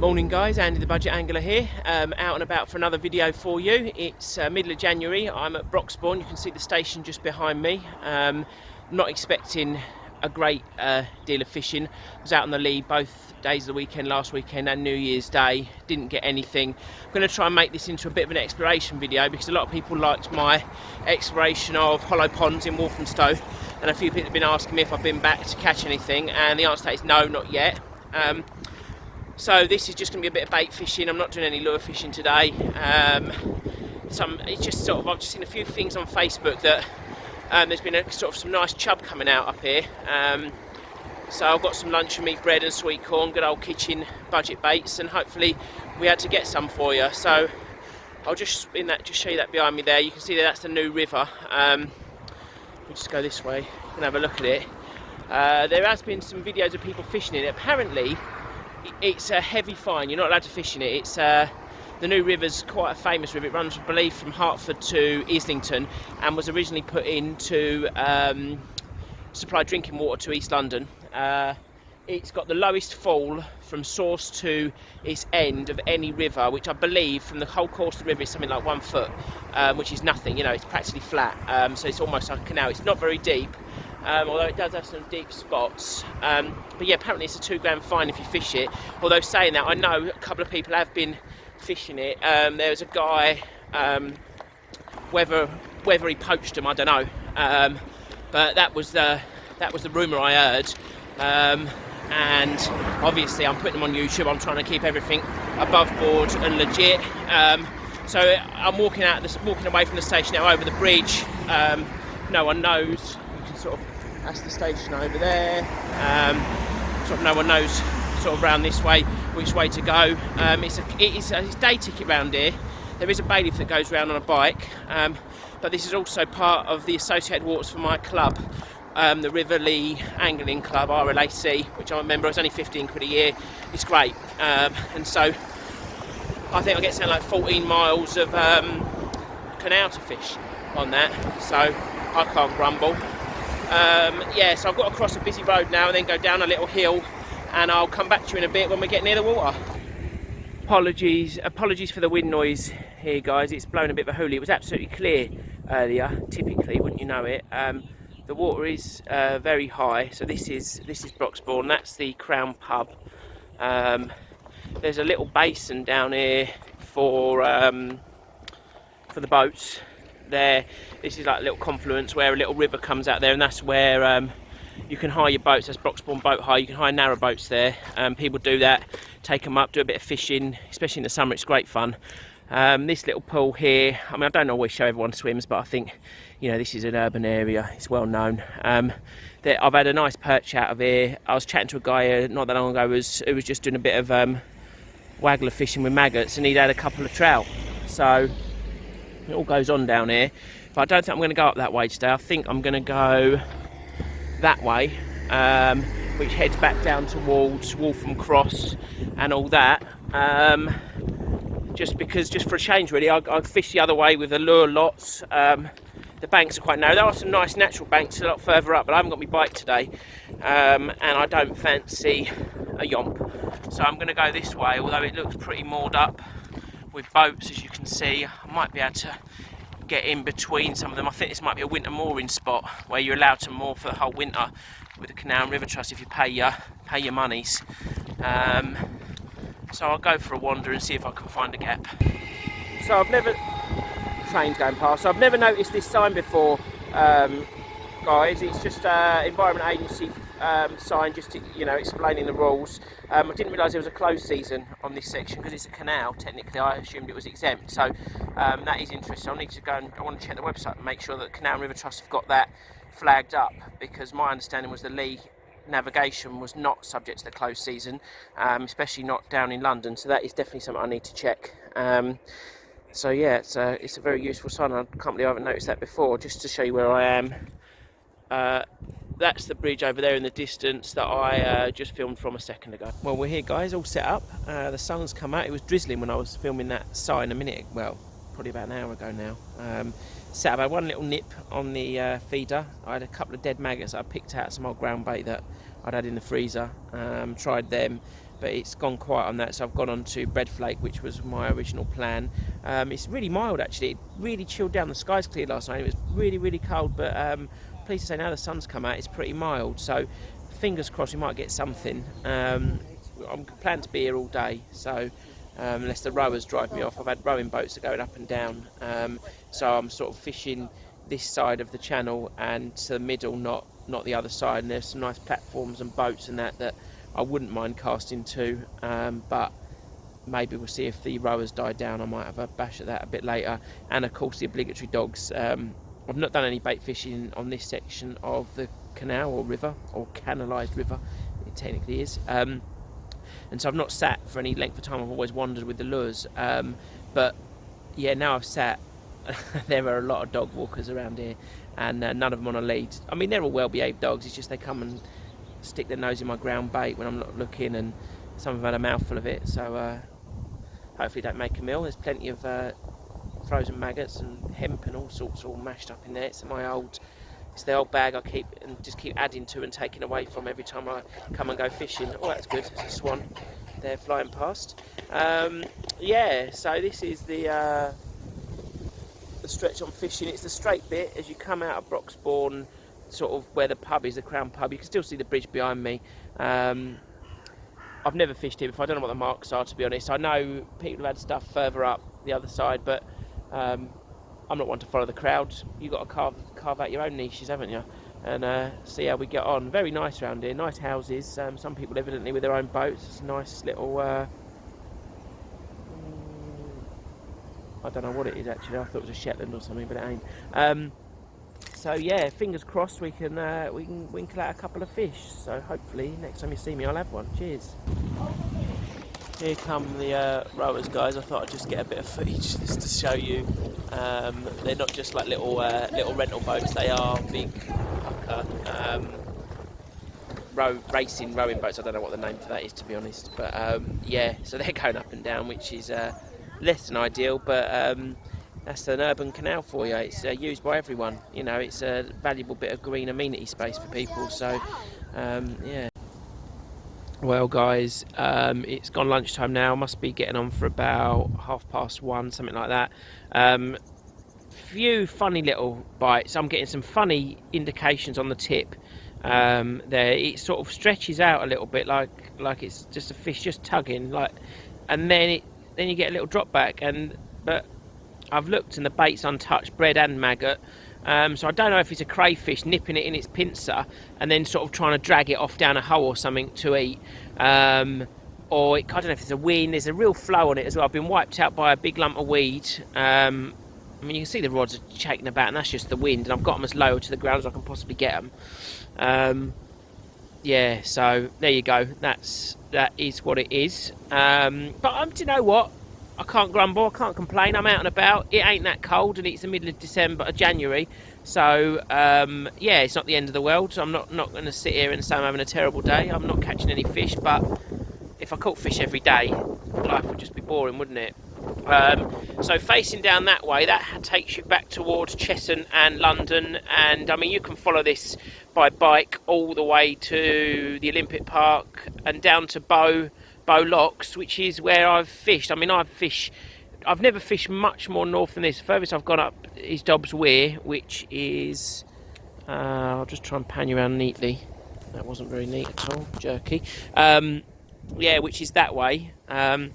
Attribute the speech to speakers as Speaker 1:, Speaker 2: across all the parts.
Speaker 1: Morning guys, Andy the Budget Angler here, out and about for another video for you. It's middle of January, I'm at Broxbourne, you can see the station just behind me. Not expecting a great deal of fishing. I was out on the Lea both days of the weekend, last weekend and New Year's Day, didn't get anything. I'm going to try and make this into a bit of an exploration video because a lot of people liked my exploration of hollow ponds in Walthamstow, and a few people have been asking me if I've been back to catch anything, and the answer to that is no, not yet. So this is just going to be a bit of bait fishing. I'm not doing any lure fishing today. It's just sort of, I've just seen a few things on Facebook that there's been some nice chub coming out up here. So I've got some luncheon meat bread and sweet corn, good old kitchen budget baits, and hopefully we had to get some for you. So I'll just show you that behind me there. You can see that's the new river. We'll just go this way and have a look at it. There has been some videos of people fishing it. Apparently it's a heavy fine, you're not allowed to fish in it. It's the new river's quite a famous river. It runs, I believe, from Hertford to Islington and was originally put in to supply drinking water to East London. It's got the lowest fall from source to its end of any river, which I believe from the whole course of the river is something like 1 foot, which is nothing, you know, it's practically flat. So it's almost like a canal. It's not very deep, although it does have some deep spots. But yeah, apparently it's a £2 fine if you fish it. Although saying that, I know a couple of people have been fishing it. There was a guy, whether he poached them, I don't know. But that was the rumour I heard. And obviously I'm putting them on YouTube. I'm trying to keep everything above board and legit. So I'm walking away from the station now over the bridge. No one knows. You can sort of, that's the station over there. Sort of no one knows sort of round this way which way to go. It's a day ticket round here. There is a bailiff that goes round on a bike, but this is also part of the associated waters for my club, the River Lea Angling Club, RLAC, which I'm a member of. It's only 15 quid a year. It's great, and so I think I get something like 14 miles of canal to fish on that, so I can't grumble. Yeah, so I've got to cross a busy road now and then go down a little hill, and I'll come back to you in a bit when we get near the water. Apologies for the wind noise here, guys. It's blown a bit of a hoolie. It was absolutely clear earlier. Typically, wouldn't you know it? The water is very high. So this is Broxbourne. That's the Crown pub. There's a little basin down here for the boats. There, this is like a little confluence where a little river comes out there, and that's where you can hire your boats. That's Broxbourne Boat Hire. You can hire narrow boats there. People do that, take them up, do a bit of fishing, especially in the summer. It's great fun. This little pool here, I mean, I don't always show everyone swims, but I think, you know, this is an urban area. It's well known. I've had a nice perch out of here. I was chatting to a guy not that long ago who was just doing a bit of waggler fishing with maggots, and he'd had a couple of trout. So it all goes on down here. But I don't think I'm going to go up that way today. I think I'm going to go that way, which heads back down towards Waltham Cross and all that. Just for a change, really. I fish the other way with the lure lots. The banks are quite narrow. There are some nice natural banks a lot further up, but I haven't got my bike today, and I don't fancy a yomp. So I'm going to go this way, although it looks pretty moored up with boats, as you can see. I might be able to get in between some of them. I think this might be a winter mooring spot where you're allowed to moor for the whole winter with the Canal and River Trust if you pay your monies. So I'll go for a wander and see if I can find a gap. So trains going past. So I've never noticed this sign before, guys. It's just Environment Agency sign, just to, you know, explaining the rules. I didn't realise there was a closed season on this section because it's a canal. Technically, I assumed it was exempt. So that is interesting. I need to go and I want to check the website and make sure that Canal and River Trust have got that flagged up, because my understanding was the Lea navigation was not subject to the closed season, especially not down in London. So that is definitely something I need to check. So yeah, it's a very useful sign. I can't believe I haven't noticed that before. Just to show you where I am. That's the bridge over there in the distance that I just filmed from a second ago. Well, we're here, guys, all set up. The sun's come out. It was drizzling when I was filming that sign probably about an hour ago now. Set up, I had one little nip on the feeder. I had a couple of dead maggots that I picked out, some old ground bait that I'd had in the freezer. Tried them, but it's gone quiet on that, so I've gone on to breadflake, which was my original plan. It's really mild actually, it really chilled down. The skies cleared last night, it was really, really cold, but pleased to say now the sun's come out, it's pretty mild, so fingers crossed we might get something. I'm planning to be here all day, so unless the rowers drive me off. I've had rowing boats that are going up and down, so I'm sort of fishing this side of the channel and to the middle, not the other side, and there's some nice platforms and boats and that I wouldn't mind casting to, but maybe we'll see if the rowers die down. I might have a bash at that a bit later, and of course the obligatory dogs. I've not done any bait fishing on this section of the canal or river, or canalised river it technically is, and so I've not sat for any length of time. I've always wandered with the lures, but yeah, now I've sat. There are a lot of dog walkers around here, and none of them on a lead. I mean, they're all well-behaved dogs, it's just they come and stick their nose in my ground bait when I'm not looking, and some of them had a mouthful of it, so hopefully don't make a meal. There's plenty of frozen maggots and hemp and all sorts all mashed up in there. It's the old bag I keep adding to and taking away from every time I come and go fishing. Oh, that's good, there's a swan there flying past. Yeah, so this is the stretch I'm fishing. It's the straight bit as you come out of Broxbourne, sort of where the pub is, the Crown Pub. You can still see the bridge behind me. I've never fished here before, I don't know what the marks are, to be honest. I know people have had stuff further up the other side, but I'm not one to follow the crowd. You've got to carve out your own niches, haven't you? And see how we get on. Very nice around here, nice houses, some people evidently with their own boats. It's a nice little I don't know what it is actually. I thought it was a Shetland or something, but it ain't. So yeah, fingers crossed we can winkle out a couple of fish. So hopefully next time you see me, I'll have one. Cheers. Here come the rowers, guys. I thought I'd just get a bit of footage just to show you. They're not just like little rental boats. They are big racing rowing boats. I don't know what the name for that is, to be honest. But yeah, so they're going up and down, which is less than ideal, but that's an urban canal for you. It's used by everyone, you know. It's a valuable bit of green amenity space for people, so yeah. Well guys, it's gone lunchtime now. Must be getting on for about 1:30, something like that. Few funny little bites. I'm getting some funny indications on the tip there. It sort of stretches out a little bit, like it's just a fish just tugging, like, and then you get a little drop back, but I've looked and the bait's untouched, bread and maggot, so I don't know if it's a crayfish nipping it in its pincer and then sort of trying to drag it off down a hole or something to eat, or I don't know if it's a wind. There's a real flow on it as well. I've been wiped out by a big lump of weed. I mean, you can see the rods are shaking about, and that's just the wind, and I've got them as low to the ground as I can possibly get them. Yeah, so there you go. That is what it is. But do you know what? I can't grumble. I can't complain. I'm out and about. It ain't that cold, and it's the middle of January. So yeah, it's not the end of the world. I'm not going to sit here and say I'm having a terrible day. I'm not catching any fish, but if I caught fish every day, life would just be boring, wouldn't it? So facing down that way, that takes you back towards Cheshunt and London, and I mean, you can follow this by bike all the way to the Olympic Park and down to Bow Locks, which is where I've fished. I mean, I've never fished much more north than this. The furthest I've gone up is Dobbs Weir, which is I'll just try and pan you around neatly. That wasn't very neat at all, jerky. Yeah, which is that way. You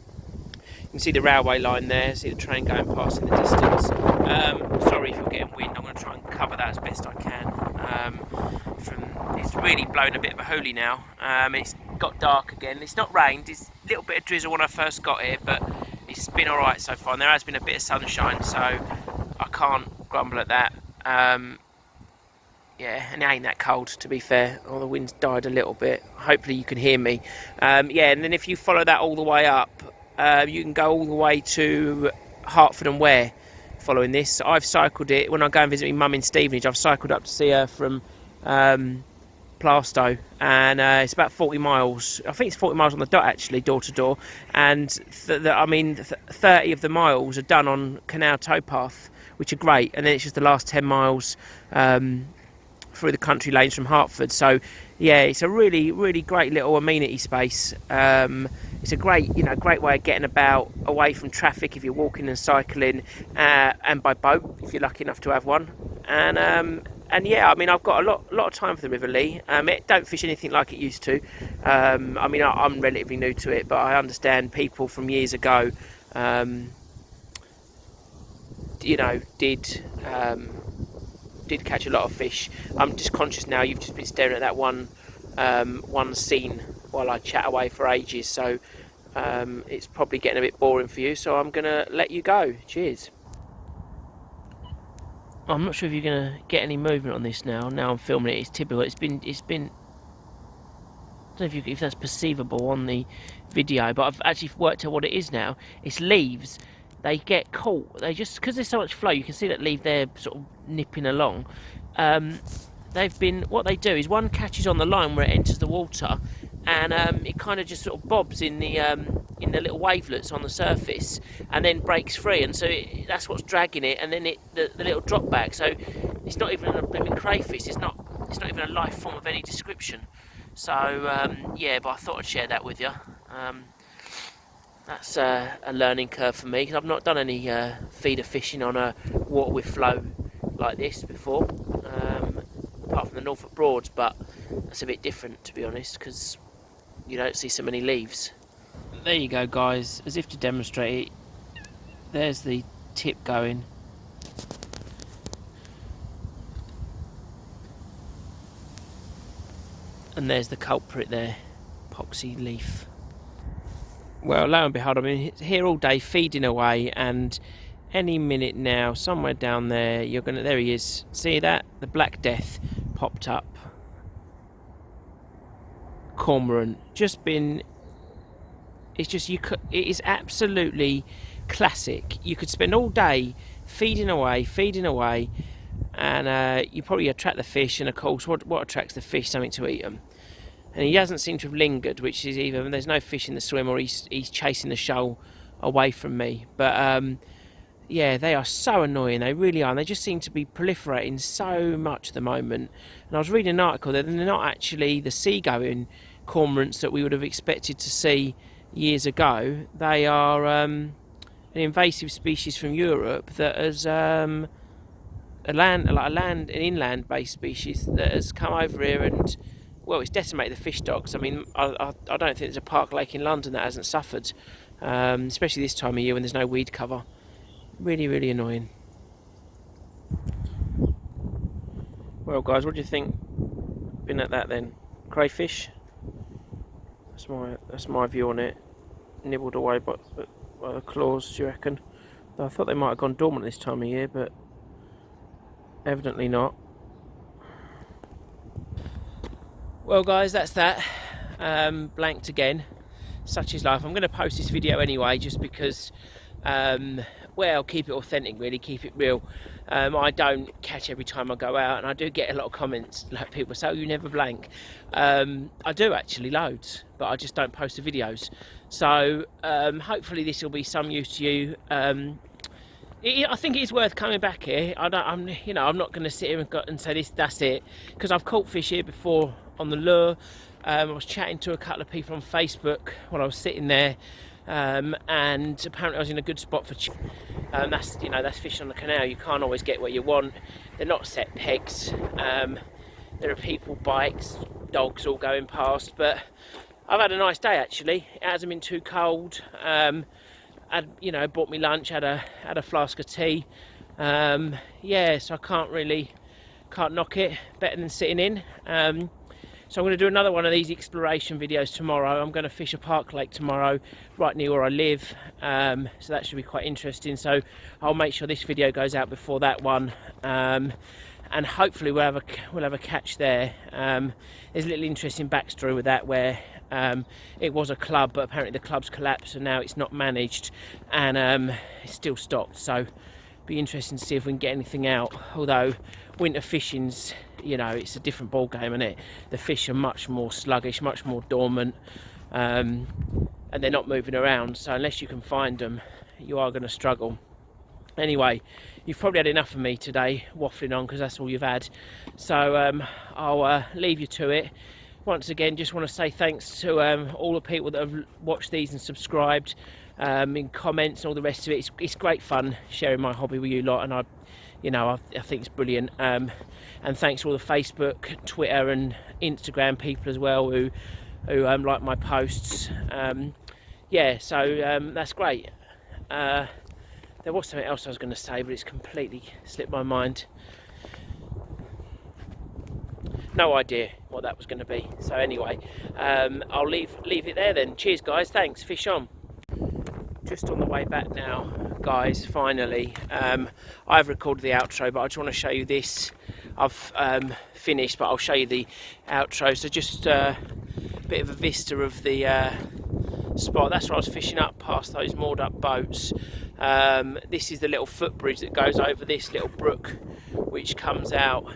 Speaker 1: can see the railway line there, see the train going past in the distance. Sorry if you're getting wind, I'm going to try and cover that as best I can. It's really blown a bit of a hoolie now. It's got dark again. It's not rained, it's a little bit of drizzle when I first got here, but it's been alright so far, and there has been a bit of sunshine, so I can't grumble at that. Yeah, and it ain't that cold, to be fair. Oh, the wind's died a little bit. Hopefully you can hear me. Yeah, and then if you follow that all the way up, you can go all the way to Hertford and Ware following this. I've cycled it when I go and visit my mum in Stevenage. I've cycled up to see her from Plaistow, and it's about 40 miles. I think it's 40 miles on the dot, actually, door to door. And 30 of the miles are done on canal towpath, which are great. And then it's just the last 10 miles through the country lanes from Hertford. So yeah, it's a really, really great little amenity space. It's a great, great way of getting about away from traffic if you're walking and cycling, and by boat if you're lucky enough to have one. And yeah, I mean, I've got a lot of time for the River Lea. It don't fish anything like it used to. I mean, I'm relatively new to it, but I understand people from years ago, did catch a lot of fish. I'm just conscious now you've just been staring at that one scene while I chat away for ages, so it's probably getting a bit boring for you, so I'm gonna let you go. Cheers. I'm not sure if you're gonna get any movement on this now I'm filming it. It's typical. It's been I don't know if that's perceivable on the video, but I've actually worked out what it is now. It's leaves. They get caught. They just, because there's so much flow, you can see that leaf there sort of nipping along. What they do is one catches on the line where it enters the water, and it kind of just sort of bobs in the little wavelets on the surface, and then breaks free, and so that's what's dragging it, and then the little drop back. So it's not even a blooming crayfish. It's not even a life form of any description. So yeah, but I thought I'd share that with you. That's a learning curve for me, because I've not done any feeder fishing on a water with flow like this before, apart from the Norfolk Broads, but that's a bit different, to be honest, because you don't see so many leaves. There you go, guys, as if to demonstrate it, there's the tip going. And there's the culprit there, poxy leaf. Well, lo and behold, I've been here all day feeding away, and any minute now, somewhere down there, there he is. See that? The Black Death popped up. Cormorant. It is absolutely classic. You could spend all day feeding away, and you probably attract the fish, and of course, what attracts the fish? Something to eat them. And he doesn't seem to have lingered, which is either there's no fish in the swim, or he's chasing the shoal away from me. But yeah, they are so annoying. They really are. And they just seem to be proliferating so much at the moment. And I was reading an article that they're not actually the seagoing cormorants that we would have expected to see years ago. They are an invasive species from Europe that has an inland-based species that has come over here and, well, it's decimated the fish stocks. I mean, I don't think there's a park lake in London that hasn't suffered, especially this time of year when there's no weed cover. Really, really annoying. Well, guys, what do you think? Been at that then? Crayfish? That's my view on it. Nibbled away by the claws, do you reckon? I thought they might have gone dormant this time of year, but evidently not. Well, guys, that's that. Blanked again. Such is life. I'm going to post this video anyway, just because, well, keep it authentic, really, keep it real. I don't catch every time I go out, and I do get a lot of comments, like people say, oh, you never blank. I do actually, loads, but I just don't post the videos. So hopefully this will be some use to you. I think it is worth coming back here. I'm not going to sit here and say that's it, because I've caught fish here before on the lure. I was chatting to a couple of people on Facebook while I was sitting there, and apparently I was in a good spot for that's fish on the canal. You can't always get what you want. They're not set pegs. There are people, bikes, dogs all going past, but I've had a nice day actually. It hasn't been too cold. Bought me lunch, had a flask of tea. Yeah, so I can't knock it. Better than sitting in. So I'm going to do another one of these exploration videos tomorrow. I'm going to fish a park lake tomorrow, right near where I live. So that should be quite interesting. So I'll make sure this video goes out before that one, and hopefully we'll have a catch there. There's a little interesting backstory with that, where it was a club, but apparently the club's collapsed and now it's not managed, and it's still stocked. So be interesting to see if we can get anything out. Although winter fishing's, it's a different ball game, isn't it? The fish are much more sluggish, much more dormant, and they're not moving around. So unless you can find them, you are going to struggle. Anyway, you've probably had enough of me today waffling on, because that's all you've had. So I'll leave you to it. Once again, just want to say thanks to all the people that have watched these and subscribed, in comments and all the rest of it. It's great fun sharing my hobby with you lot, and I think it's brilliant. And thanks to all the Facebook, Twitter and Instagram people as well who like my posts. Yeah, so that's great. There was something else I was going to say, but it's completely slipped my mind. No idea what that was going to be. So anyway, I'll leave it there then. Cheers guys, thanks, fish on. Just on the way back now, guys, finally. I've recorded the outro, but I just want to show you this. I've finished, but I'll show you the outro. So just a bit of a vista of the spot. That's where I was fishing up past those moored up boats. This is the little footbridge that goes over this little brook, which comes out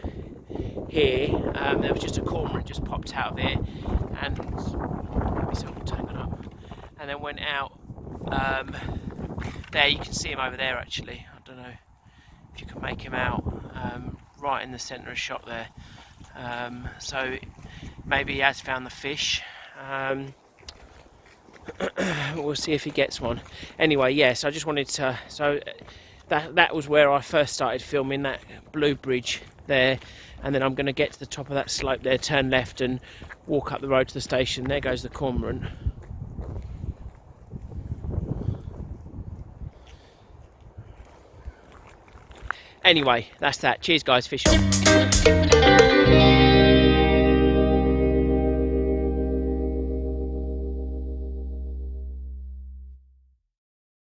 Speaker 1: here. There was just a cormorant just popped out of there, and and then went out there. You can see him over there actually. I don't know if you can make him out, right in the centre of shot there. So maybe he has found the fish. We'll see if he gets one. Anyway, yes, I just wanted to, so that was where I first started filming, that blue bridge there, and then I'm going to get to the top of that slope there, turn left and walk up the road to the station. There goes the Cormorant. Anyway, that's that. Cheers guys, fish on.